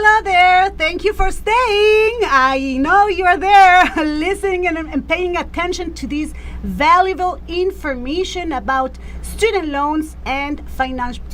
Hello there. Thank you for staying. I know you're there listening and paying attention to this valuable information about student loans and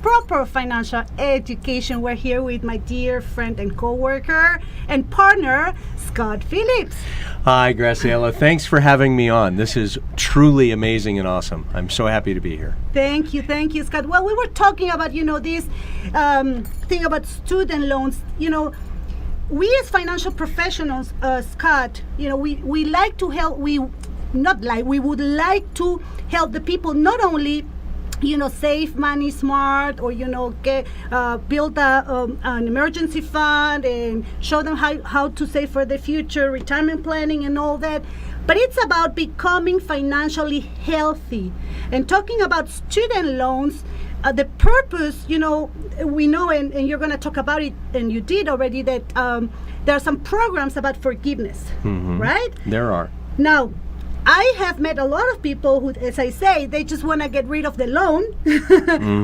proper financial education. We're here with my dear friend and co-worker and partner, Scott Phillips. Hi, Graciela. Thanks for having me on. This is truly amazing and awesome. I'm so happy to be here. Thank you, Scott. Well, we were talking about, this thing about student loans. We as financial professionals, Scott, we like to help. We would like to help the people not only save money smart, or build an emergency fund and show them how to save for the future, retirement planning and all that, but it's about becoming financially healthy. And talking about student loans, the purpose, we know, and you're going to talk about it, and you did already, that there are some programs about forgiveness, right? There are. Now, I have met a lot of people who, as I say, they just want to get rid of the loan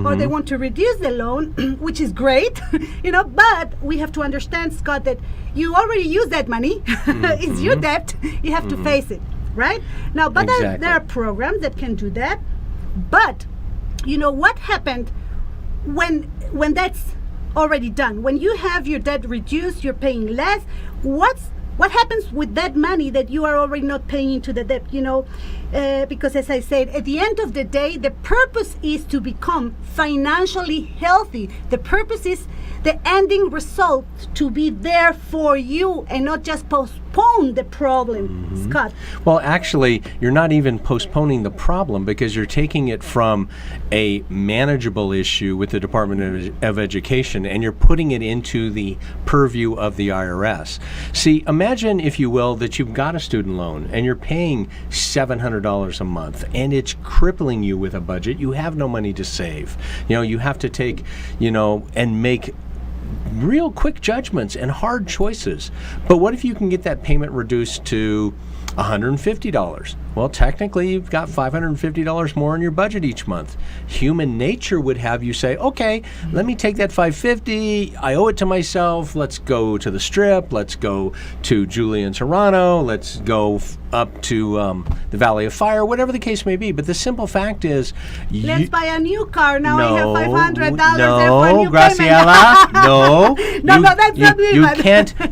or they want to reduce the loan, which is great, but we have to understand, Scott, that you already use that money. It's your debt. You have to face it, right? Now, but exactly. there are programs that can do that. But, what happened when that's already done? When you have your debt reduced, you're paying less, what happens with that money that you are already not paying into the debt, because as I said, at the end of the day, the purpose is to become financially healthy. The purpose is the ending result to be there for you and not just postpone the problem, Scott. Well, actually, you're not even postponing the problem, because you're taking it from a manageable issue with the Department of Education and you're putting it into the purview of the IRS. See, imagine, if you will, that you've got a student loan and you're paying $700 a month and it's crippling you with a budget. You have no money to save. You have to take, and make real quick judgments and hard choices. But what if you can get that payment reduced to $150? Well, technically, you've got $550 more in your budget each month. Human nature would have you say, okay, let me take that $550. I owe it to myself. Let's go to the Strip. Let's go to Julia and Toronto. Let's go up to the Valley of Fire, whatever the case may be. But the simple fact is, let's buy a new car. Now I have $500 no, there for a new Graciela, payment. No, that's not me.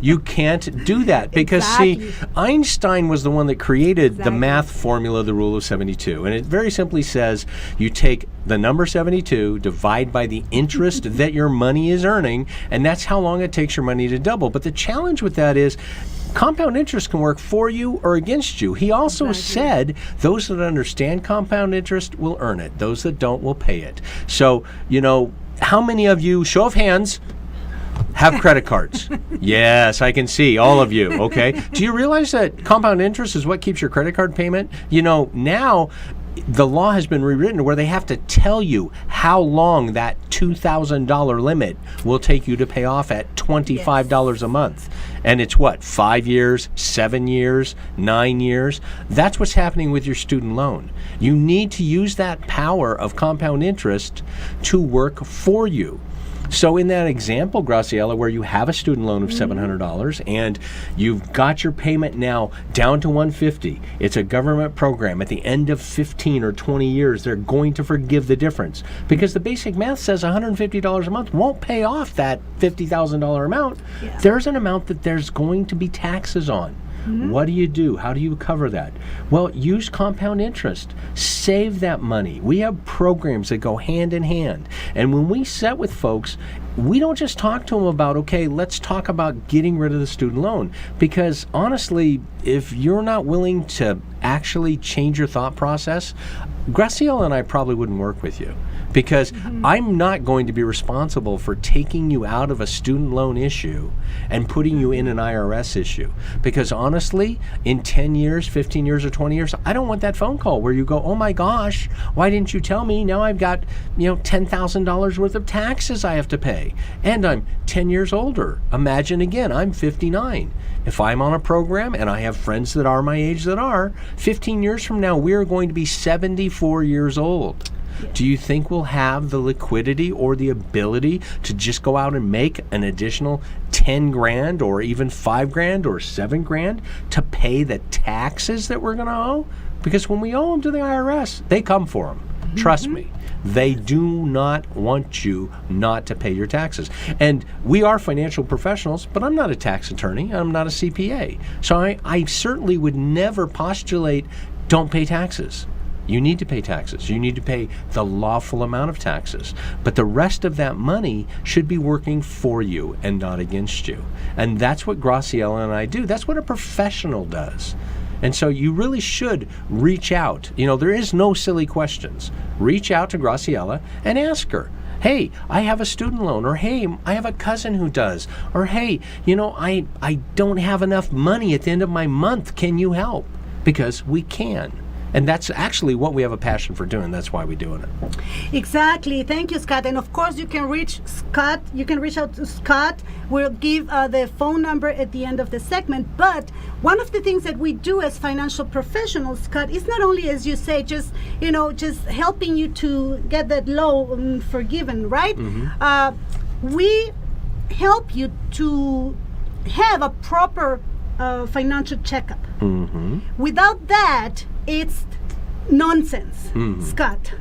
You can't do that, because see, Einstein was the one that created the math formula, the rule of 72, and it very simply says you take the number 72, divide by the interest that your money is earning, and that's how long it takes your money to double. But the challenge with that is compound interest can work for you or against you. He also said those that understand compound interest will earn it. Those that don't will pay it. So, how many of you, show of hands, have credit cards? Yes, I can see all of you. Okay. Do you realize that compound interest is what keeps your credit card payment? Now the law has been rewritten where they have to tell you how long that $2,000 limit will take you to pay off at $25 a month. And it's what, 5 years, 7 years, 9 years? That's what's happening with your student loan. You need to use that power of compound interest to work for you. So in that example, Graciela, where you have a student loan of $700 and you've got your payment now down to $150, it's a government program. At the end of 15 or 20 years, they're going to forgive the difference, because the basic math says $150 a month won't pay off that $50,000 amount. Yeah. There's an amount that there's going to be taxes on. What do you do? How do you cover that? Well, use compound interest. Save that money. We have programs that go hand in hand. And when we sit with folks, we don't just talk to them about, okay, let's talk about getting rid of the student loan. Because honestly, if you're not willing to actually change your thought process, Graciela and I probably wouldn't work with you. Because I'm not going to be responsible for taking you out of a student loan issue and putting you in an IRS issue. Because honestly, in 10 years, 15 years, or 20 years, I don't want that phone call where you go, oh my gosh, why didn't you tell me? Now I've got, $10,000 worth of taxes I have to pay. And I'm 10 years older. Imagine again, I'm 59. If I'm on a program, and I have friends that are my age that are, 15 years from now, we are going to be 74 years old. do you think we'll have the liquidity or the ability to just go out and make an additional 10 grand or even 5 grand or 7 grand to pay the taxes that we're going to owe? Because when we owe them to the IRS, they come for them. Trust me. They do not want you not to pay your taxes. And we are financial professionals, but I'm not a tax attorney. I'm not a CPA. So I certainly would never postulate don't pay taxes. You need to pay taxes. You need to pay the lawful amount of taxes. But the rest of that money should be working for you and not against you. And that's what Graciela and I do. That's what a professional does. And so you really should reach out. You know, there is no silly questions. Reach out to Graciela and ask her, hey, I have a student loan, or hey, I have a cousin who does, or hey, you know, I don't have enough money at the end of my month. Can you help? Because we can. And that's actually what we have a passion for doing. That's why we're doing it. Exactly. Thank you, Scott. And of course, you can reach Scott. You can reach out to Scott. We'll give the phone number at the end of the segment. But one of the things that we do as financial professionals, Scott, is not only, as you say, just helping you to get that loan forgiven, right? We help you to have a proper financial checkup. Without that, it's nonsense, Scott.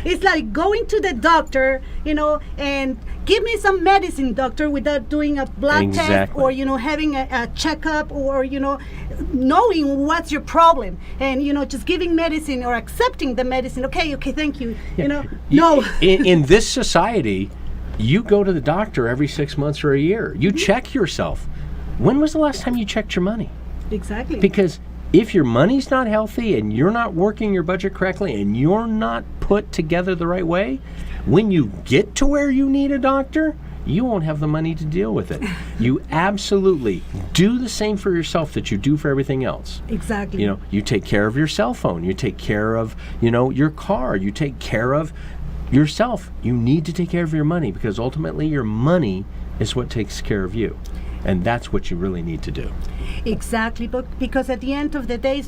It's like going to the doctor, and give me some medicine, doctor, without doing a blood test or, having a checkup or, knowing what's your problem and, just giving medicine or accepting the medicine. Okay, thank you. No. In this society, you go to the doctor every 6 months or a year. You check yourself. When was the last time you checked your money? Exactly. Because if your money's not healthy and you're not working your budget correctly and you're not put together the right way, when you get to where you need a doctor, you won't have the money to deal with it. You absolutely do the same for yourself that you do for everything else. Exactly. You take care of your cell phone. You take care of, your car. You take care of yourself. You need to take care of your money because ultimately your money is what takes care of you. And that's what you really need to do. Exactly, but because at the end of the day,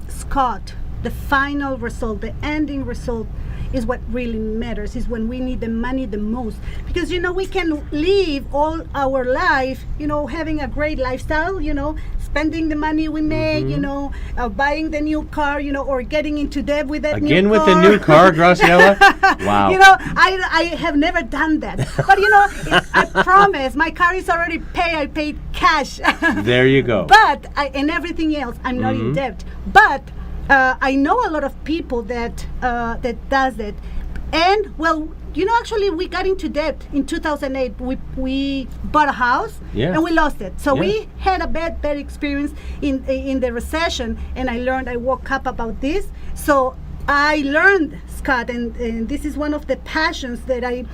Scott, the final result, the ending result is what really matters, is when we need the money the most. Because, we can live all our life, having a great lifestyle, spending the money we make, buying the new car, or getting into debt with that Again new with car. the new car, Graciela? Wow. I have never done that. But, I promise, my car is already paid. I paid cash. There you go. But, and everything else, I'm not in debt. But I know a lot of people that does it. And, well, actually, we got into debt in 2008. We bought a house and we lost it. So we had a bad experience in the recession. And I woke up about this. So I learned, Scott, and this is one of the passions that I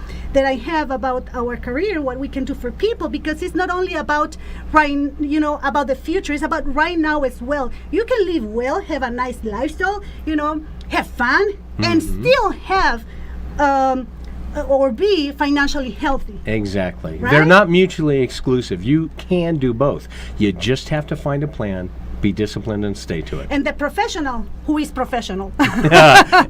have about our career, what we can do for people, because it's not only about about the future. It's about right now as well. You can live well, have a nice lifestyle, have fun, and still have or be financially healthy. Exactly. Right? They're not mutually exclusive. You can do both. You just have to find a plan, be disciplined, and stay to it. And the professional who is professional.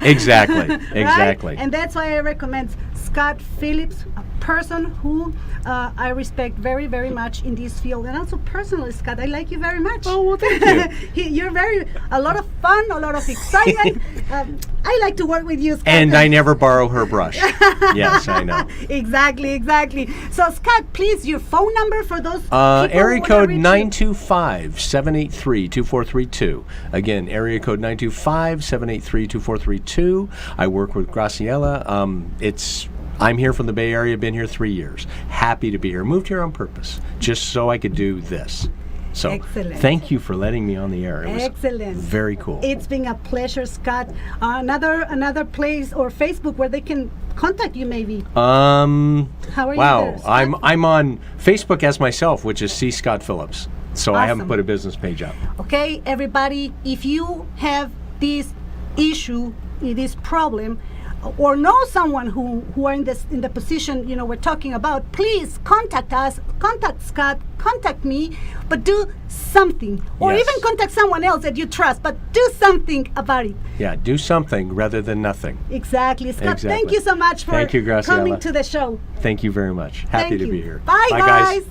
Exactly. Right? And that's why I recommend Scott Phillips, a person who I respect very, very much in this field. And also personally, Scott, I like you very much. Oh, well, thank you. You're a lot of fun, a lot of excitement. I like to work with you, Scott. And I never borrow her brush. Yes, I know. Exactly. So, Scott, please, your phone number for those people area code reach 925-783-2432. Again, area code 925-783-2432. I work with Graciela. I'm here from the Bay Area, been here 3 years. Happy to be here. Moved here on purpose, just so I could do this. So excellent. Thank you for letting me on the air. It was excellent. Very cool. It's been a pleasure, Scott. Another place or Facebook where they can contact you, maybe. How are you wow. there, Scott? I'm on Facebook as myself, which is C. Scott Phillips. So I haven't Awesome. put a business page up. Okay, everybody, if you have this issue, this problem, or know someone who are in the position, we're talking about, please contact us, contact Scott, contact me, but do something. Or Yes. even contact someone else that you trust, but do something about it. Yeah, do something rather than nothing. Exactly. Scott, Exactly. thank you so much for Thank you, Graciela. coming to the show. Thank you very much. Happy Thank to you. be here. Bye, guys.